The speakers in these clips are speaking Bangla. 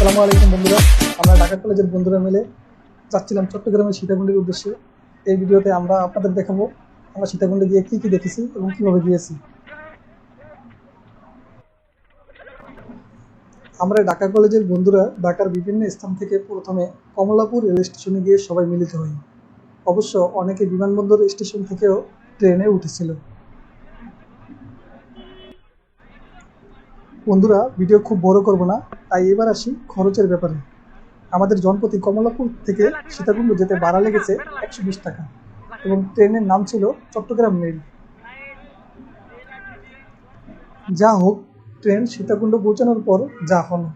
আসসালামু আলাইকুম বন্ধুরা, আমরা ঢাকা কলেজের বন্ধুরা মিলে যাচ্ছিলাম চট্টগ্রামের সীতাকুণ্ডের উদ্দেশ্যে। এই ভিডিওতে আমরা আপনাদের দেখাবো আমরা সীতাকুণ্ডে গিয়ে কি কি দেখেছি এবং কিভাবে গিয়েছি। আমরা ঢাকা কলেজের বন্ধুরা ঢাকার বিভিন্ন স্থান থেকে প্রথমে কমলাপুর রেল স্টেশনে গিয়ে সবাই মিলিত হই। অবশ্য অনেকে বিমানবন্দর স্টেশন থেকেও ট্রেনে উঠেছিল। বন্ধুরা, ভিডিও খুব বড় করব না, তাই এবার আসি খরচের ব্যাপারে। আমাদের জনপ্রতি কমলাপুর থেকে সীতাকুণ্ড যেতে ভাড়া লেগেছে 120 টাকা এবং ট্রেনের নাম ছিল চট্টগ্রাম মেল। যা হোক, ট্রেন সীতাকুণ্ড পৌঁছানোর পর যা হলো,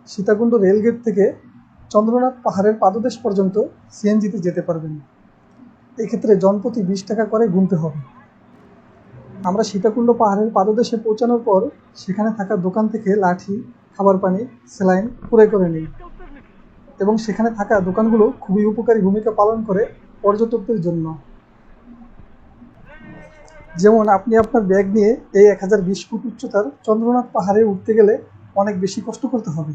সীতাকুণ্ড রেলগেট থেকে চন্দ্রনাথ পাহাড়ের পাদদেশ পর্যন্ত সিএনজিতে যেতে পারবেন। এক্ষেত্রে জনপ্রতি 20 টাকা করে গুনতে হবে। আমরা সীতাকুণ্ড পাহাড়ের পাদদেশে পৌঁছানোর পর সেখানে থাকা দোকান থেকে লাঠি, খাবার পানি, স্যালাইন ক্রয় করে নিই এবং সেখানে থাকা দোকানগুলো খুবই উপকারী ভূমিকা পালন করে পর্যটকদের জন্য। যেমন আপনি আপনার ব্যাগ নিয়ে এই 1020 ফুট উচ্চতার চন্দ্রনাথ পাহাড়ে উঠতে গেলে অনেক বেশি কষ্ট করতে হবে,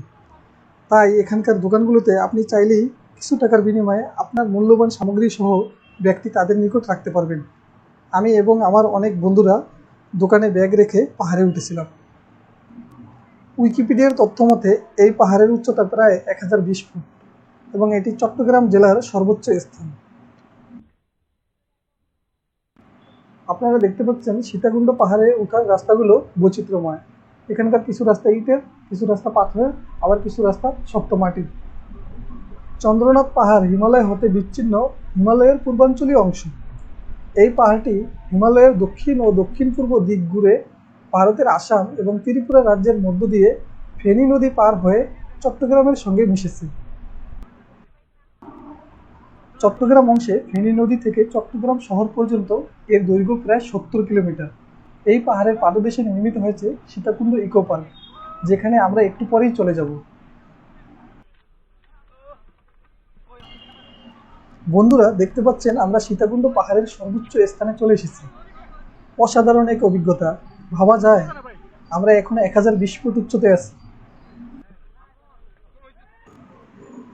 তাই এখানকার দোকানগুলোতে আপনি চাইলেই কিছু টাকার বিনিময়ে আপনার মূল্যবান সামগ্রী সহ ব্যাগটি তাদের নিকট রাখতে পারবেন। আমি এবং আমার অনেক বন্ধুরা দোকানে ব্যাগ রেখে পাহাড়ে উঠেছিলাম। উইকিপিডিয়ার তথ্য মতে এই পাহাড়ের উচ্চতা প্রায় 1020 ফুট এবং এটি চট্টগ্রাম জেলার সর্বোচ্চ স্থান। আপনারা দেখতে পাচ্ছেন সীতাকুণ্ড পাহাড়ে ওঠার রাস্তাগুলো বৈচিত্র্যময়। এখানকার কিছু রাস্তা ইটের, কিছু রাস্তা পাথরের, আবার কিছু রাস্তা শক্ত মাটির। চন্দ্রনাথ পাহাড় হিমালয় হতে বিচ্ছিন্ন হিমালয়ের পূর্বাঞ্চলীয় অংশ। এই পাহাড়টি হিমালয়ের দক্ষিণ ও দক্ষিণ পূর্ব দিক ঘুরে ভারতের আসাম এবং ত্রিপুরা রাজ্যের মধ্য দিয়ে ফেনী নদী পার হয়ে চট্টগ্রামের সঙ্গে মিশেছে। চট্টগ্রাম অংশে ফেনী নদী থেকে চট্টগ্রাম শহর পর্যন্ত এর দৈর্ঘ্য প্রায় 70 কিলোমিটার। এই পাহাড়ের পাদদেশে নির্মিত হয়েছে সীতাকুণ্ড ইকো পার্ক, যেখানে আমরা একটু পরেই চলে যাব। বন্ধুরা, দেখতে পাচ্ছেন আমরা সীতাকুণ্ড পাহাড়ের সর্বোচ্চ স্থানে চলে এসেছি। অসাধারণ এক অভিজ্ঞতা, ভাবা যায় আমরা এখন 1020 ফুট উচ্চতায় আছি।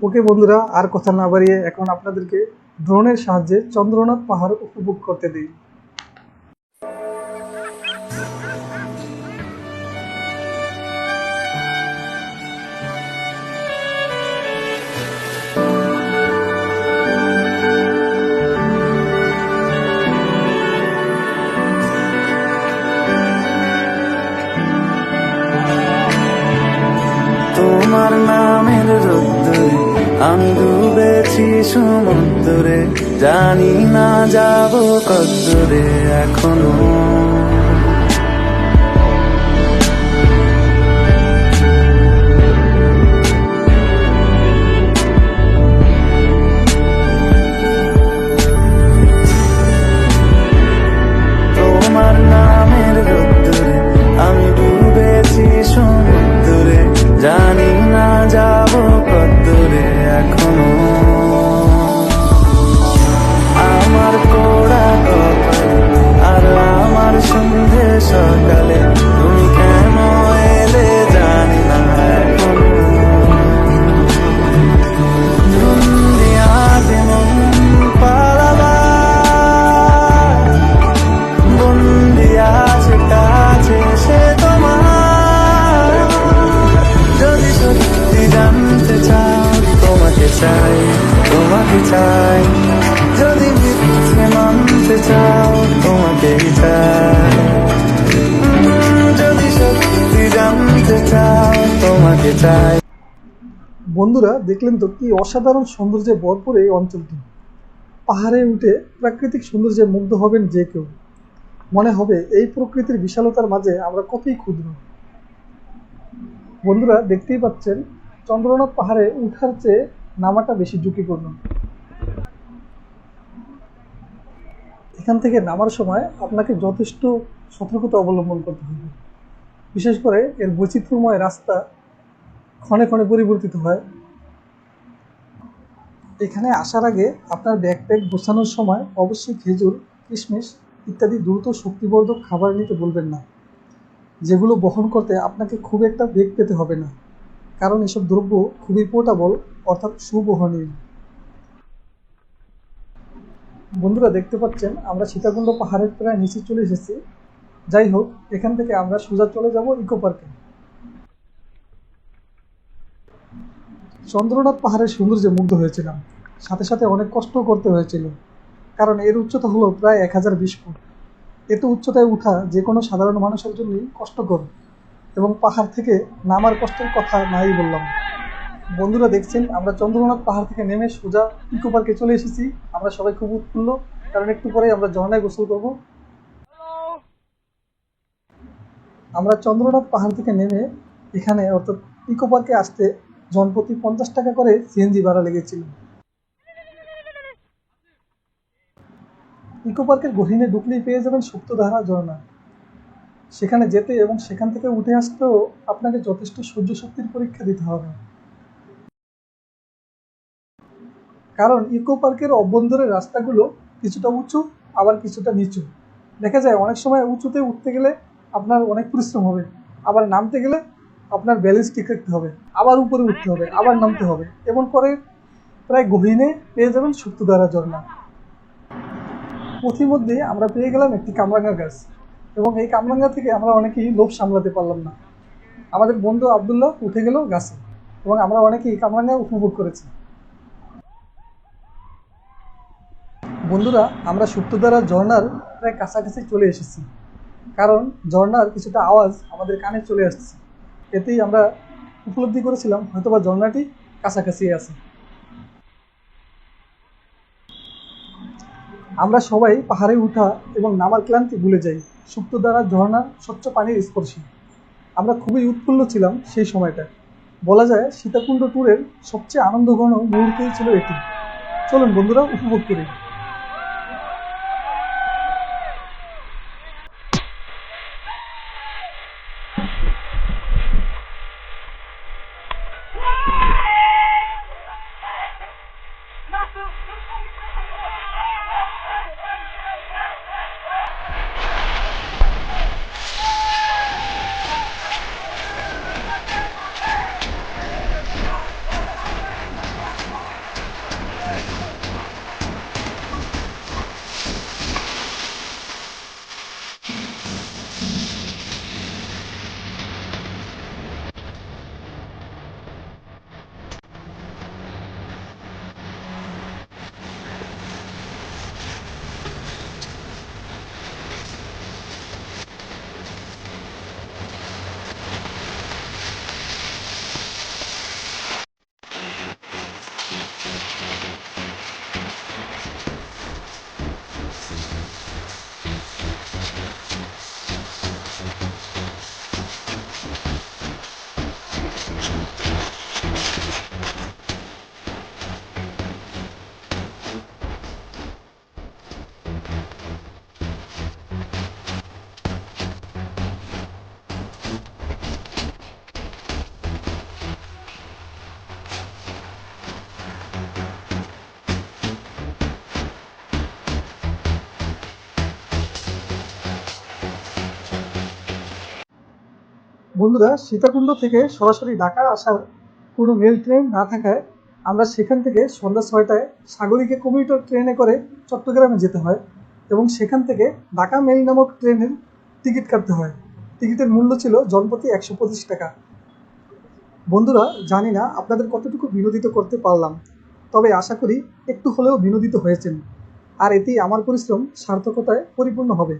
ওকে বন্ধুরা, আর কথা না বাড়িয়ে এখন আপনাদেরকে ড্রোনের সাহায্যে চন্দ্রনাথ পাহাড় উপভোগ করতে দিই। তোমার নামের রোদ্দুরে আমি ডুবেছি সমুদ্রে, জানি না যাব কতদূরে এখনো। তোমার নামের রোদ্দুরে আমি ডুবেছি সমুদ্রে, জানি না যাব কতদূরে এখনো। আমার কোড়া কপালে আর আমার সন্ধে সকালে তুমি কেন এলে জানি না এখনো। দুনিয়াতে মন পালাবার বন্দি আছে কাছে সে তোমার। যদি সত্যি জানতে চাও তোমাকে চাই, তোমাকে চাই। যদি মিথ্যে মানতে চাও তোমাকেই চাই। যদি সত্যি জানতে চাও তোমাকে চাই। বন্ধুরা, দেখলেন তো কি অসাধারণ সৌন্দর্যে ভরপুর এই অঞ্চলটি। পাহাড়ে উঠে প্রাকৃতিক সৌন্দর্যে মুগ্ধ হবেন যে কেউ। মনে হবে এই প্রকৃতির বিশালতার মাঝে আমরা কতই ক্ষুদ্র। বন্ধুরা, দেখতেই পাচ্ছেন চন্দ্রনাথ পাহাড়ে উঠার চেয়ে নামাটা বেশি ঝুঁকিপূর্ণ। এখান থেকে নামার সময় আপনাকে যথেষ্ট সতর্কতা অবলম্বন করতে হবে। বিশেষ করে এর বৈচিত্র্যময় রাস্তা ক্ষণে ক্ষণে পরিবর্তিত হয়। এখানে আসার আগে আপনার ব্যাকপ্যাক গোছানোর সময় অবশ্যই খেজুর, কিশমিশ ইত্যাদি দ্রুত শক্তিবর্ধক খাবার নিতে ভুলবেন না, যেগুলো বহন করতে আপনাকে খুব একটা বেগ পেতে হবে না। কারণ এসব দ্রব্য খুবই পোর্টেবল, অর্থাৎ সুবহনীয়। বন্ধুরা দেখতে পাচ্ছেন আমরা সীতাকুণ্ড পাহাড়ের প্রায় নিচে চলে এসেছি। যাই হোক, এখান থেকে আমরা সোজা চলে যাব ইকো পার্কে। চন্দ্রনাথ পাহাড়ের সৌন্দর্যে মুগ্ধ হয়েছিলাম, সাথে সাথে অনেক কষ্টও করতে হয়েছিল, কারণ এর উচ্চতা হলো প্রায় 1020 ফুট। এত উচ্চতায় উঠা যে কোনো সাধারণ মানুষের জন্যই কষ্টকর, এবং পাহাড় থেকে নামার কষ্টের কথা নাই বললাম। বন্ধুরা দেখছেন আমরা চন্দ্রনাথ পাহাড় থেকে নেমে সোজা ইকো পার্কে চলে এসেছি। আমরা সবাই খুব উৎফুল্ল, কারণ একটু পরেই আমরা ঝর্ণায় গোসল করব। আমরা চন্দ্রনাথ পাহাড় থেকে নেমে এখানে অর্থাৎ ইকো পার্কে আসতে জনপ্রতি 50 টাকা করে সিএনজি ভাড়া লেগেছিল। ইকো পার্কের গহীনে ঢুকলেই পেয়ে যাবেন সুপ্তধারা ঝর্ণা। সেখানে যেতে এবং সেখান থেকে উঠে আসতেও আপনাকে যথেষ্ট সহ্য শক্তির পরীক্ষা দিতে হবে, কারণ ইকো পার্কের অভ্যন্তরের রাস্তাগুলো কিছুটা উঁচু আবার কিছুটা নিচু। দেখা যায় অনেক সময় উঁচুতে উঠতে গেলে আপনার অনেক পরিশ্রম হবে, আবার নামতে গেলে আপনার ব্যালেন্স ঠিক রাখতে হবে, আবার উপরে উঠতে হবে, আবার নামতে হবে। এমন করে প্রায় গহীনে পেয়ে যাবেন সুপ্তধারা ঝর্ণা। পথিমধ্যে আমরা পেয়ে গেলাম একটি কামরাঙ্গা গাছ, এবং এই কামরাঙ্গা থেকে আমরা অনেকেই লোভ সামলাতে পারলাম না। আমাদের বন্ধু আবদুল্লাহ উঠে গেল গাছে, এবং আমরা অনেকেই কামরাঙ্গা উপভোগ করেছি। বন্ধুরা আমরা সুপ্তধারা ঝর্ণার প্রায় কাছাকাছি চলে এসেছি, কারণ ঝর্ণার কিছুটা আওয়াজ আমাদের কানে চলে আসছে। এতেই আমরা উপলব্ধি করেছিলাম হয়তোবা ঝর্ণাটি কাছাকাছি আছে। আমরা সবাই পাহাড়ে উঠা এবং নামার ক্লান্তি ভুলে যাই সুপ্তধারা ঝর্ণার স্বচ্ছ পানির স্পর্শে। আমরা খুবই উৎফুল্ল ছিলাম সেই সময়টা। বলা যায় সীতাকুণ্ড ট্যুরের সবচেয়ে আনন্দঘন মুহূর্তই ছিল এটি। চলুন বন্ধুরা উপভোগ করি। বন্ধুরা সীতাকুণ্ড থেকে সরাসরি ঢাকা আসার কোনো মেল ট্রেন না থাকায় আমরা সেখান থেকে সন্ধ্যা 6টায় সাগরিকা কমিউটার ট্রেনে করে চট্টগ্রামে যেতে হয়, এবং সেখান থেকে ঢাকা মেল নামক ট্রেনের টিকিট কাটতে হয়। টিকিটের মূল্য ছিল জনপ্রতি 125 টাকা। বন্ধুরা জানি না আপনাদের কতটুকু বিনোদিত করতে পারলাম, তবে আশা করি একটু হলেও বিনোদিত হয়েছেন, আর এতেই আমার পরিশ্রম সার্থকতায় পরিপূর্ণ হবে।